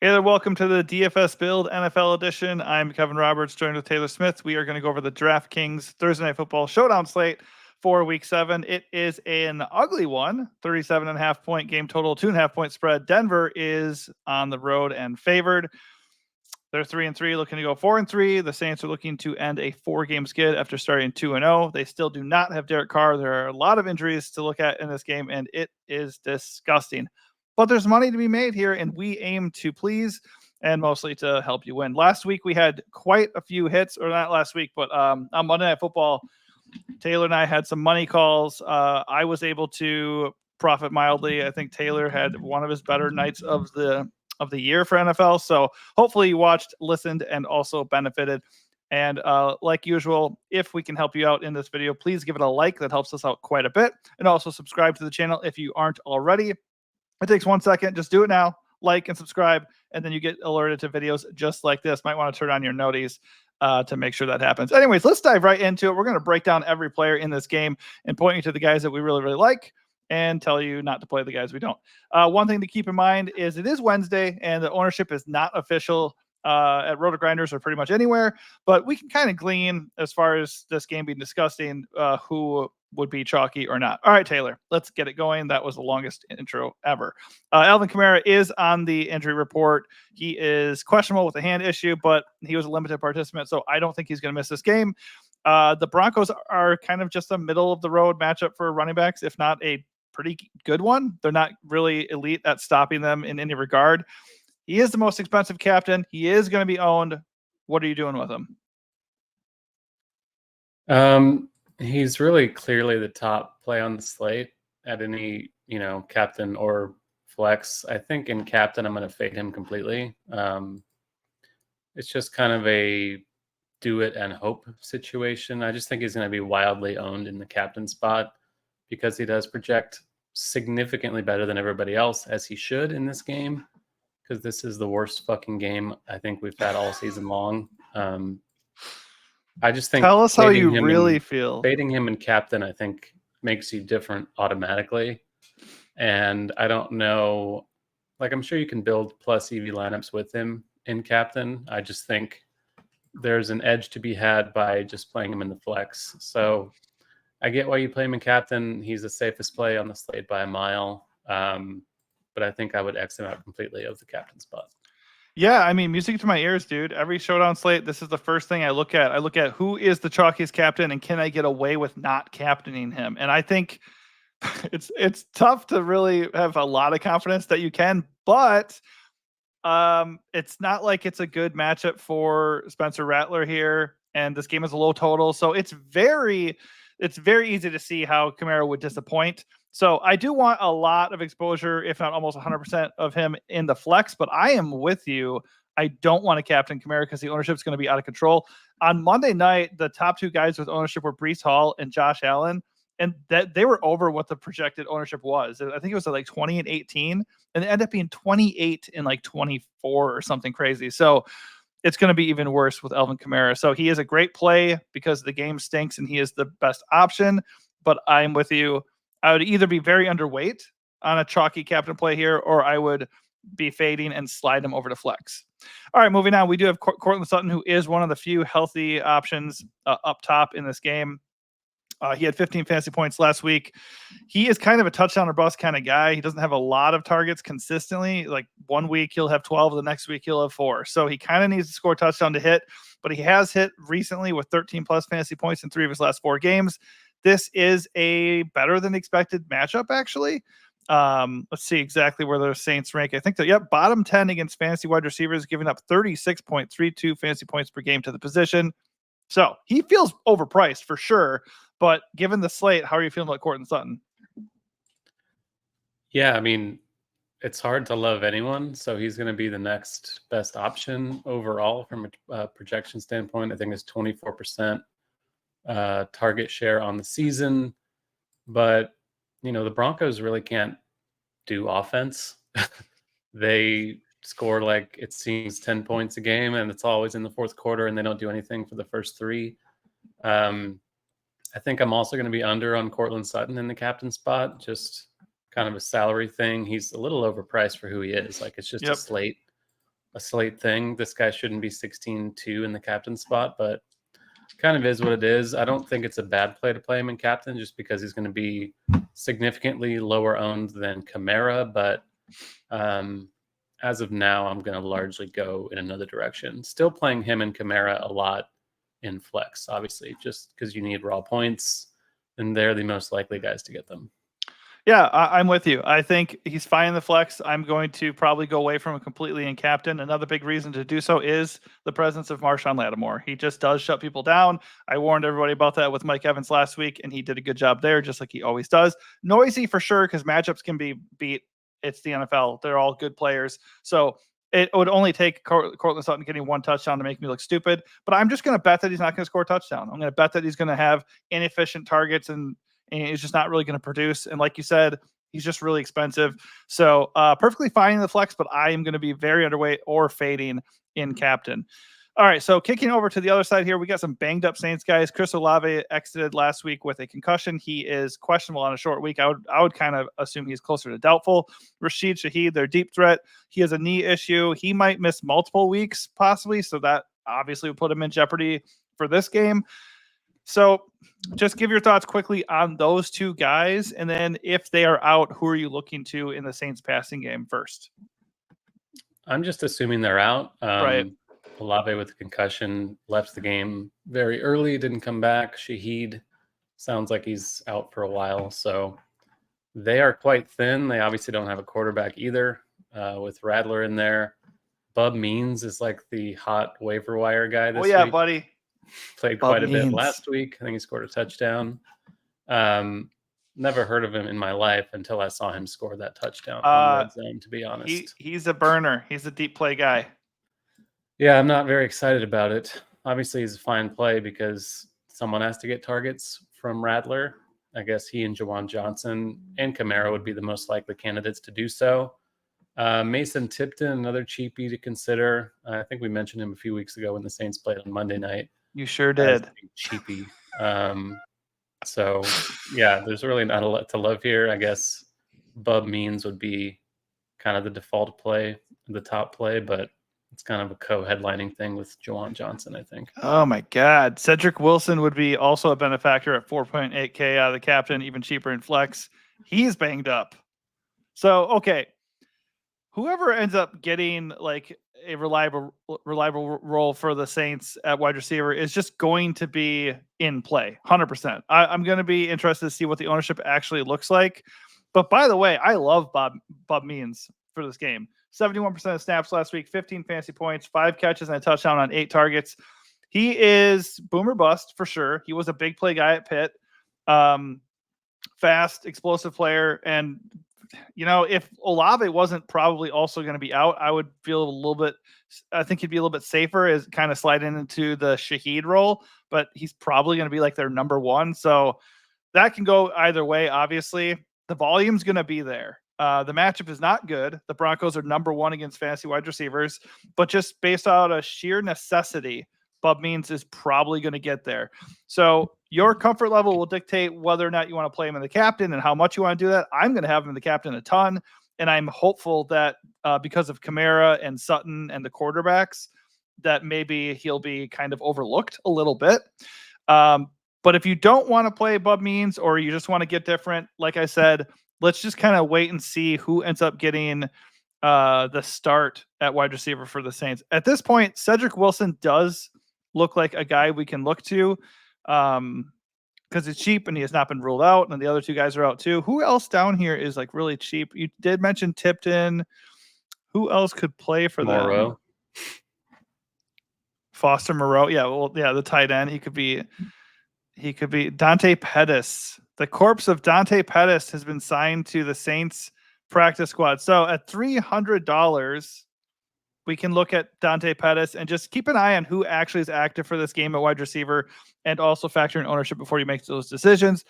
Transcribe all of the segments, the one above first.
Hey there, welcome to the DFS Build NFL edition. I'm Kevin Roberts, joined with Taylor Smith. We are going to go over the DraftKings Thursday Night Football Showdown slate for Week 7. It is an ugly one, 37.5 point game total, 2.5 point spread. Denver is on the road and favored. They're 3-3, looking to go 4-3. The Saints are looking to end a 4-game skid after starting 2-0. They still do not have Derek Carr. There are a lot of injuries to look at in this game, and it is disgusting. But there's money to be made here, and we aim to please and mostly to help you win. Last week, we had quite a few hits, or not last week, but on Monday Night Football, Taylor and I had some money calls. I was able to profit mildly. I think Taylor had one of his better nights of the year for NFL. So hopefully you watched, listened, and also benefited. And like usual, if we can help you out in this video, please give it a like. That helps us out quite a bit. And also subscribe to the channel if you aren't already. It takes 1 second. Just do it now. Like and subscribe, and then you get alerted to videos just like this. Might want to turn on your noties to make sure that happens. Anyways, let's dive right into it. We're going to break down every player in this game and point you to the guys that we really, really like and tell you not to play the guys we don't. One thing to keep in mind is it is Wednesday, and the ownership is not official at Roto-Grinders or pretty much anywhere, but we can kind of glean as far as this game being disgusting who would be chalky or not. All right, Taylor, let's get it going. That was the longest intro ever. Alvin Kamara is on the injury report. He is questionable with a hand issue, but he was a limited participant, so I don't think he's going to miss this game. The Broncos are kind of just a middle of the road matchup for running backs, if not a pretty good one. They're not really elite at stopping them in any regard. He is the most expensive captain. He is going to be owned. What are you doing with him? He's really clearly the top play on the slate at any, captain or flex. I think in captain, I'm going to fade him completely. It's just kind of a do it and hope situation. I just think he's going to be wildly owned in the captain spot because he does project significantly better than everybody else, as he should in this game, because this is the worst fucking game I think we've had all season long. I just think tell us how you really feel. Fading him in captain, I think, makes you different automatically. And I don't know, I'm sure you can build plus EV lineups with him in captain. I just think there's an edge to be had by just playing him in the flex. So I get why you play him in captain. He's the safest play on the slate by a mile. But I think I would X him out completely of the captain spot. Yeah, I mean, music to my ears, dude. Every showdown slate, this is the first thing I look at. I look at who is the chalkiest captain and can I get away with not captaining him? And I think it's tough to really have a lot of confidence that you can, but it's not like it's a good matchup for Spencer Rattler here. And this game is a low total. So it's very easy to see how Kamara would disappoint. So I do want a lot of exposure, if not almost 100% of him in the flex, but I am with you. I don't want to captain Kamara because the ownership is going to be out of control. On Monday night, the top two guys with ownership were Breece Hall and Josh Allen, and that they were over what the projected ownership was. I think it was like 20 and 18, and it ended up being 28 and 24 or something crazy. So it's going to be even worse with Alvin Kamara. So he is a great play because the game stinks and he is the best option, but I'm with you. I would either be very underweight on a chalky captain play here, or I would be fading and slide him over to flex. All right, moving on. We do have Courtland Sutton, who is one of the few healthy options up top in this game. He had 15 fantasy points last week. He is kind of a touchdown or bust kind of guy. He doesn't have a lot of targets consistently. Like 1 week he'll have 12, the next week he'll have 4. So he kind of needs to score a touchdown to hit, but he has hit recently with 13 plus fantasy points in 3 of his last 4 games. This is a better than expected matchup, actually. Let's see exactly where the Saints rank. I think that, bottom 10 against fantasy wide receivers, giving up 36.32 fantasy points per game to the position. So he feels overpriced for sure. But given the slate, how are you feeling about Courtland Sutton? Yeah, I mean, it's hard to love anyone. So he's going to be the next best option overall from a projection standpoint. I think it's 24%. Target share on the season, but the Broncos really can't do offense. They score it seems 10 points a game, and it's always in the fourth quarter, and they don't do anything for the first 3. I think I'm also going to be under on Courtland Sutton in the captain spot, just kind of a salary thing. He's a little overpriced for who he is. It's just a slate a slate thing. This guy shouldn't be 16-2 in the captain spot, but kind of is what it is. I don't think it's a bad play to play him in captain just because he's going to be significantly lower owned than Kamara. But as of now, I'm going to largely go in another direction. Still playing him and Kamara a lot in flex, obviously, just because you need raw points, and they're the most likely guys to get them. Yeah, I'm with you. I think he's fine in the flex. I'm going to probably go away from him completely in captain. Another big reason to do so is the presence of Marshawn Lattimore. He just does shut people down. I warned everybody about that with Mike Evans last week, and he did a good job there, just like he always does. Noisy for sure, because matchups can be beat. It's the NFL. They're all good players. So it would only take Courtland Sutton getting one touchdown to make me look stupid. But I'm just going to bet that he's not going to score a touchdown. I'm going to bet that he's going to have inefficient targets and he's just not really going to produce. And like you said, he's just really expensive. So perfectly fine in the flex, but I am going to be very underweight or fading in captain. All right, so kicking over to the other side here, we got some banged up Saints guys. Chris Olave exited last week with a concussion. He is questionable on a short week. I would kind of assume he's closer to doubtful. Rashid Shaheed, their deep threat, he has a knee issue. He might miss multiple weeks possibly, so that obviously would put him in jeopardy for this game. So just give your thoughts quickly on those two guys, and then if they are out, who are you looking to in the Saints passing game first? I'm just assuming they're out. Right. Olave with a concussion left the game very early, didn't come back. Shaheed sounds like he's out for a while, so they are quite thin. They obviously don't have a quarterback either. With Rattler in there, Bub Means is like the hot waiver wire guy this week. Buddy. Played quite a bit last week. I think he scored a touchdown. Never heard of him in my life until I saw him score that touchdown in red zone, to be honest. He's a burner. He's a deep play guy. Yeah, I'm not very excited about it. Obviously, he's a fine play because someone has to get targets from Rattler. I guess he and Juwan Johnson and Kamara would be the most likely candidates to do so. Mason Tipton, another cheapie to consider. I think we mentioned him a few weeks ago when the Saints played on Monday night. You sure did. Cheapie. So, yeah, there's really not a lot to love here. I guess Bub Means would be kind of the default play, the top play, but it's kind of a co-headlining thing with Juwan Johnson, I think. Oh, my God. Cedric Wilson would be also a benefactor at 4.8K out of the captain, even cheaper in flex. He's banged up. So, okay. Whoever ends up getting like a reliable role for the Saints at wide receiver is just going to be in play 100%. I'm going to be interested to see what the ownership actually looks like. But by the way, I love Bub Means for this game. 71% of snaps last week, 15 fantasy points, 5 catches and a touchdown on 8 targets. He is boomer bust for sure. He was a big play guy at Pitt. Fast, explosive player. And you know, if Olave wasn't probably also going to be out, I would feel a little bit, I think he'd be a little bit safer as kind of sliding into the Shaheed role, but he's probably going to be like their number one. So that can go either way. Obviously the volume's going to be there. The matchup is not good. The Broncos are number one against fantasy wide receivers, but just based out of sheer necessity, Bub Means is probably going to get there. So your comfort level will dictate whether or not you want to play him in the captain and how much you want to do that. I'm going to have him in the captain a ton. And I'm hopeful that because of Kamara and Sutton and the quarterbacks, that maybe he'll be kind of overlooked a little bit. But if you don't want to play Bub Means or you just want to get different, like I said, let's just kind of wait and see who ends up getting the start at wide receiver for the Saints. At this point, Cedric Wilson does look like a guy we can look to because it's cheap and he has not been ruled out, and the other two guys are out too. Who else down here is like really cheap? You did mention Tipton. Who else could play for them? Foster Moreau. Yeah, well, yeah, the tight end. He could be Dante Pettis. The corpse of Dante Pettis has been signed to the Saints practice squad. So at $300, we can look at Dante Pettis and just keep an eye on who actually is active for this game at wide receiver and also factor in ownership before you make those decisions.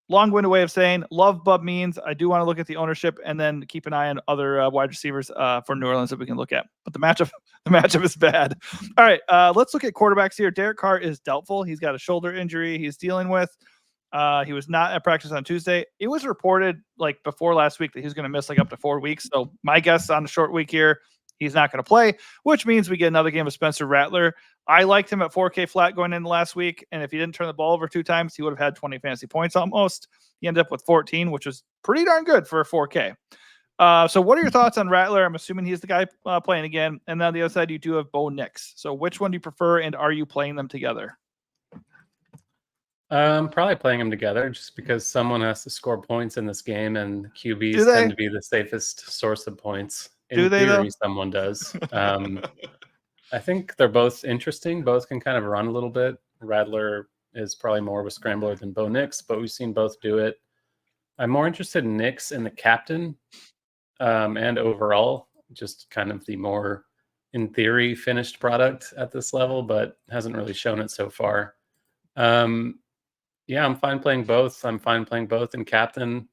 Long-winded way of saying love Bub Means. I do want to look at the ownership and then keep an eye on other wide receivers for New Orleans that we can look at. But the matchup is bad. All right, let's look at quarterbacks here. Derek Carr is doubtful. He's got a shoulder injury he's dealing with. He was not at practice on Tuesday. It was reported like before last week that he was going to miss like up to 4 weeks. So my guess on a short week here, He's not going to play, which means we get another game of Spencer Rattler. I liked him at 4K flat going into last week, and if he didn't turn the ball over 2 times, he would have had 20 fantasy points almost. He ended up with 14, which was pretty darn good for a 4K. So what are your thoughts on Rattler? I'm assuming he's the guy playing again. And then on the other side, you do have Bo Nix. So which one do you prefer, and are you playing them together? Probably playing them together just because someone has to score points in this game, and QBs tend to be the safest source of points. In theory, someone does. I think they're both interesting. Both can kind of run a little bit. Rattler is probably more of a scrambler than Bo Nix, but we've seen both do it. I'm more interested in Nix in the captain and overall, just kind of the more, in theory, finished product at this level, but hasn't really shown it so far. Yeah, I'm fine playing both. I'm fine playing both in captain.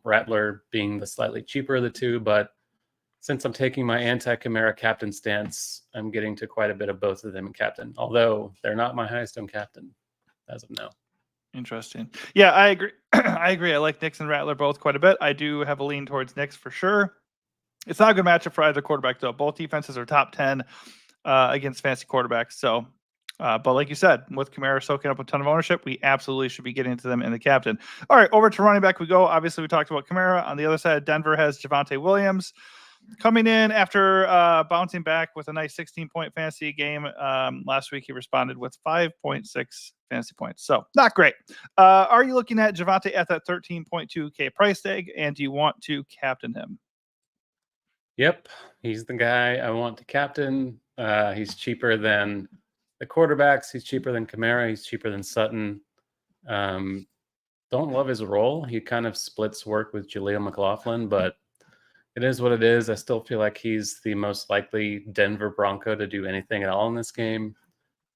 Rattler being the slightly cheaper of the two, but since I'm taking my anti-Kamara captain stance, I'm getting to quite a bit of both of them in captain, although they're not my highest owned captain as of now. Interesting. Yeah, I agree. I agree. I like Nix and Rattler both quite a bit. I do have a lean towards Nix for sure. It's not a good matchup for either quarterback, though. Both defenses are top 10 against fantasy quarterbacks. So, but like you said, with Kamara soaking up a ton of ownership, we absolutely should be getting to them in the captain. All right, over to running back we go. Obviously, we talked about Kamara. On the other side, Denver has Javonte Williams coming in after bouncing back with a nice 16-point fantasy game. Last week, he responded with 5.6 fantasy points. So not great. Are you looking at Javonte at that 13.2K price tag, and do you want to captain him? Yep, he's the guy I want to captain. He's cheaper than the quarterbacks. He's cheaper than Kamara. He's cheaper than Sutton. Don't love his role. He kind of splits work with Jaleel McLaughlin, but it is what it is. I still feel like he's the most likely Denver Bronco to do anything at all in this game.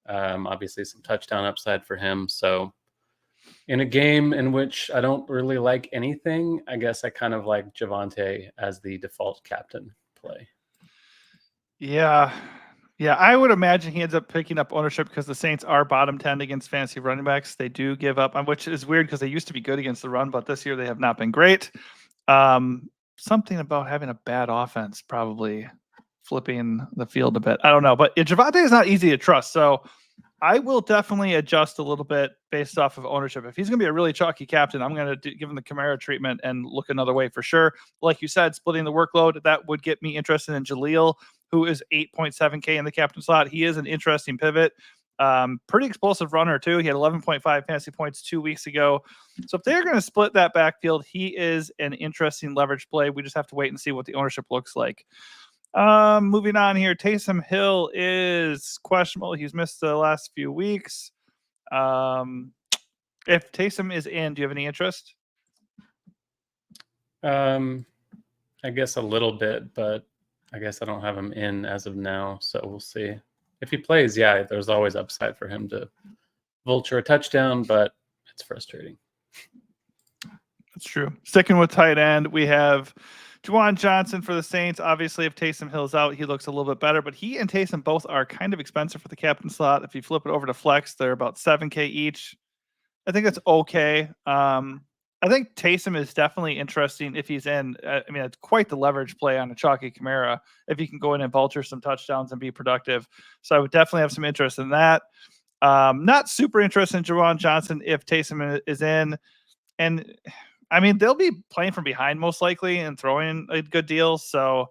Obviously, some touchdown upside for him. So in a game in which I don't really like anything, I guess I kind of like Javonte as the default captain play. Yeah. Yeah, I would imagine he ends up picking up ownership because the Saints are bottom 10 against fantasy running backs. They do give up, which is weird because they used to be good against the run, but this year they have not been great. Something about having a bad offense probably flipping the field a bit. I don't know, but Javonte is not easy to trust. So I will definitely adjust a little bit based off of ownership. If he's going to be a really chalky captain, I'm going to give him the Kamara treatment and look another way for sure. Like you said, splitting the workload, that would get me interested in Jaleel, who is 8.7K in the captain slot. He is an interesting pivot. Pretty explosive runner too. He had 11.5 fantasy points 2 weeks ago. So if they're going to split that backfield, he is an interesting leverage play. We just have to wait and see what the ownership looks like. Moving on here, Taysom Hill is questionable. He's missed the last few weeks. If Taysom is in, do you have any interest? I guess a little bit, but I guess I don't have him in as of now, so we'll see. If he plays, yeah, there's always upside for him to vulture a touchdown, but it's frustrating. That's true. Sticking with tight end, we have Juwan Johnson for the Saints. Obviously, if Taysom Hill's out, he looks a little bit better, but he and Taysom both are kind of expensive for the captain slot. If you flip it over to flex, they're about 7K each. I think that's okay. I think Taysom is definitely interesting if he's in. I mean, it's quite the leverage play on a chalky Kamara if he can go in and vulture some touchdowns and be productive. So I would definitely have some interest in that. Not super interested in Juwan Johnson if Taysom is in. And I mean, they'll be playing from behind most likely and throwing a good deal. So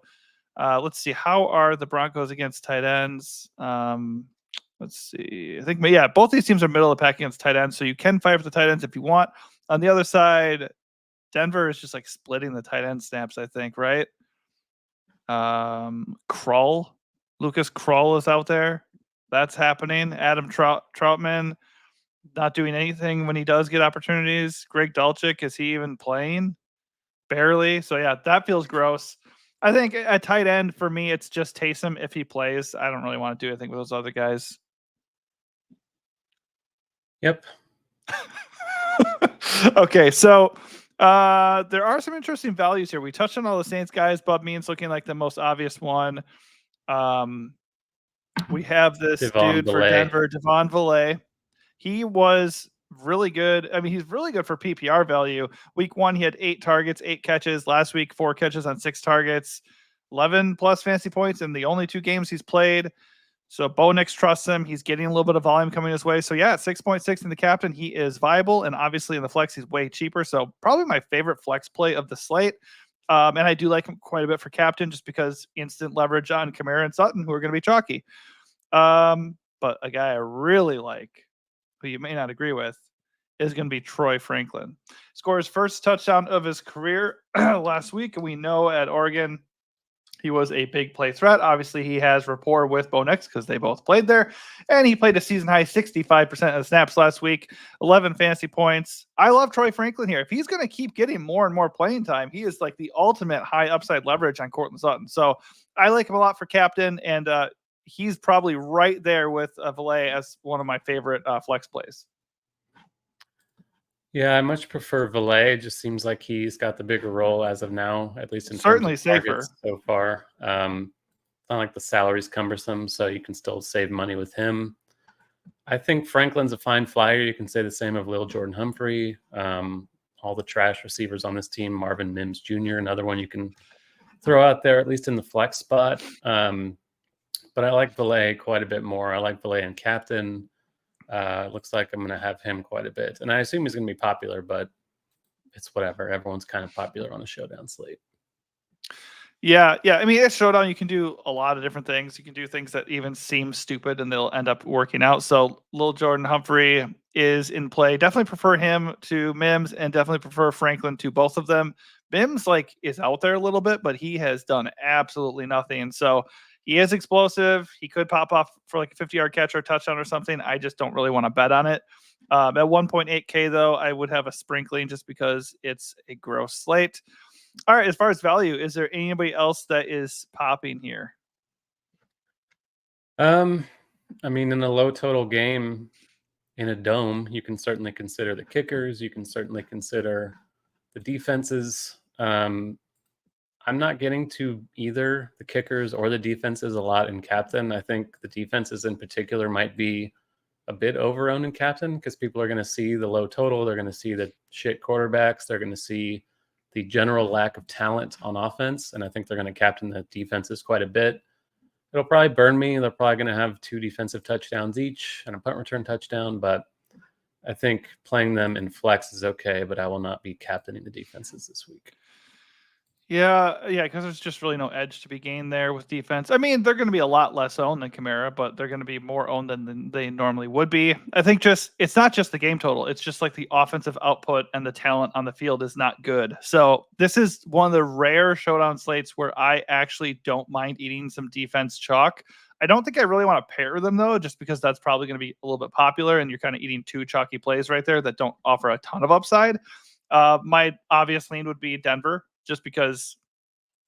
let's see. How are the Broncos against tight ends? Let's see. I think, yeah, both these teams are middle of the pack against tight ends. So you can fire for the tight ends if you want. On the other side, Denver is just like splitting the tight end snaps, I think, right? Lucas Krull is out there. That's happening. Adam Troutman not doing anything when he does get opportunities. Greg Dulcich, is he even playing? Barely. So, yeah, that feels gross. I think a tight end, for me, it's just Taysom if he plays. I don't really want to do anything with those other guys. Yep. Okay, so there are some interesting values here. We touched on all the Saints guys. Bub Means looking like the most obvious one. We have this dude for Denver, Devon Villay. He was really good. I mean, he's really good for PPR value. Week 1, he had 8 targets, 8 catches. Last week, 4 catches on 6 targets. 11 plus fantasy points in the only 2 games he's played. So Bo Nix trusts him. He's getting a little bit of volume coming his way. So yeah, 6.6 in the captain, he is viable. And obviously in the flex, he's way cheaper. So probably my favorite flex play of the slate. And I do like him quite a bit for captain just because instant leverage on Kamara and Sutton, who are going to be chalky. But a guy I really like, who you may not agree with, is going to be Troy Franklin. Scored his first touchdown of his career last week. And we know at Oregon, he was a big play threat. Obviously, he has rapport with Bo Nix because they both played there. And he played a season high 65% of the snaps last week, 11 fantasy points. I love Troy Franklin here. If he's going to keep getting more and more playing time, he is like the ultimate high upside leverage on Courtland Sutton. So I like him a lot for captain. And he's probably right there with Valet as one of my favorite flex plays. Yeah, I much prefer Valet. It just seems like he's got the bigger role as of now, at least in Certainly terms of safer targets so far. It's not like the salary's cumbersome, so you can still save money with him. I think Franklin's a fine flyer. You can say the same of Lil Jordan Humphrey. All the trash receivers on this team, Marvin Mims Jr., another one you can throw out there, at least in the flex spot. But I like Valet quite a bit more. I like Valet and captain. Looks like I'm going to have him quite a bit. And I assume he's going to be popular, but it's whatever. Everyone's kind of popular on the showdown slate. Yeah. I mean, at Showdown, you can do a lot of different things. You can do things that even seem stupid and they'll end up working out. So Lil Jordan Humphrey is in play. Definitely prefer him to Mims and definitely prefer Franklin to both of them. Mims is out there a little bit, but he has done absolutely nothing. So he is explosive. He could pop off for like a 50-yard catch or a touchdown or something. I just don't really want to bet on it. At 1.8K, though, I would have a sprinkling just because it's a gross slate. All right, as far as value, is there anybody else that is popping here? I mean, in a low total game in a dome, you can certainly consider the kickers. You can certainly consider the defenses. I'm not getting to either the kickers or the defenses a lot in captain. I think the defenses in particular might be a bit overowned in captain because people are going to see the low total. They're going to see the shit quarterbacks. They're going to see the general lack of talent on offense. And I think they're going to captain the defenses quite a bit. It'll probably burn me. They're probably going to have 2 defensive touchdowns each and a punt return touchdown. But I think playing them in flex is okay, but I will not be captaining the defenses this week. Yeah, because there's just really no edge to be gained there with defense. I mean, they're going to be a lot less owned than Kamara, but they're going to be more owned than they normally would be. I think it's not just the game total. It's just like the offensive output and the talent on the field is not good. So this is one of the rare showdown slates where I actually don't mind eating some defense chalk. I don't think I really want to pair them, though, just because that's probably going to be a little bit popular, and you're kind of eating 2 chalky plays right there that don't offer a ton of upside. My obvious lean would be Denver, just because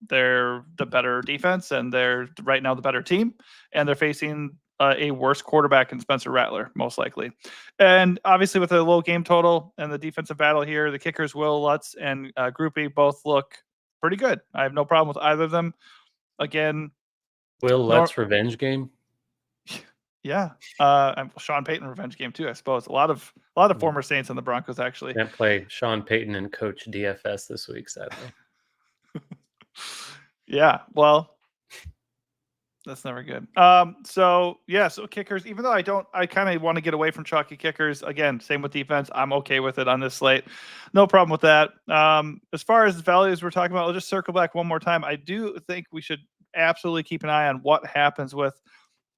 they're the better defense and they're right now the better team, and they're facing a worse quarterback in Spencer Rattler, most likely. And obviously with a low game total and the defensive battle here, the kickers, Will Lutz and Groupie, both look pretty good. I have no problem with either of them. Again, Will Lutz revenge game? Yeah. And Sean Payton revenge game too, I suppose. A lot of former Saints in the Broncos, actually. Can't play Sean Payton and coach DFS this week, sadly. Yeah, well, that's never good. So kickers, even though I kind of want to get away from chalky kickers. Again, same with defense. I'm okay with it on this slate. No problem with that. As far as values we're talking about, I'll just circle back one more time. I do think we should absolutely keep an eye on what happens with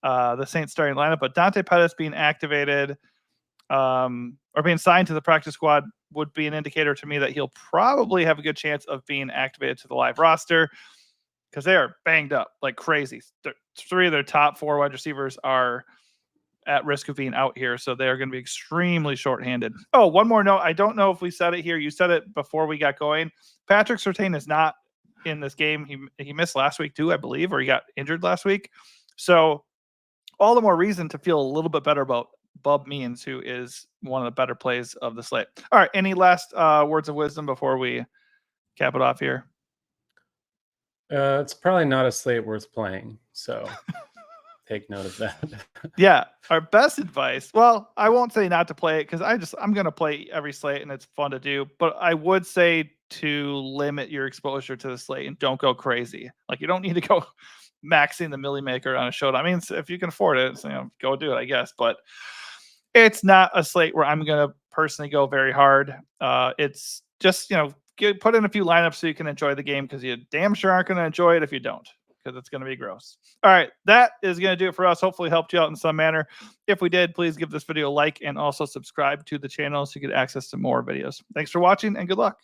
the Saints starting lineup, but Dante Pettis being activated or being signed to the practice squad would be an indicator to me that he'll probably have a good chance of being activated to the live roster, because they are banged up like crazy. 3 of their top 4 wide receivers are at risk of being out here, so they are going to be extremely shorthanded. Oh, one more note. I don't know if we said it here. You said it before we got going. Patrick Surtain is not in this game. He missed last week too, I believe, or he got injured last week. So all the more reason to feel a little bit better about Bub Means, who is one of the better plays of the slate. All right. Any last words of wisdom before we cap it off here? It's probably not a slate worth playing. So take note of that. Yeah, our best advice. Well, I won't say not to play it because I'm going to play every slate and it's fun to do. But I would say to limit your exposure to the slate and don't go crazy. Like you don't need to go maxing the milli maker on a showdown. I mean, if you can afford it, go do it, I guess. But it's not a slate where I'm going to personally go very hard. It's just put in a few lineups so you can enjoy the game because you damn sure aren't going to enjoy it if you don't. Because it's going to be gross. All right, that is going to do it for us. Hopefully helped you out in some manner. If we did, please give this video a like and also subscribe to the channel so you get access to more videos. Thanks for watching and good luck.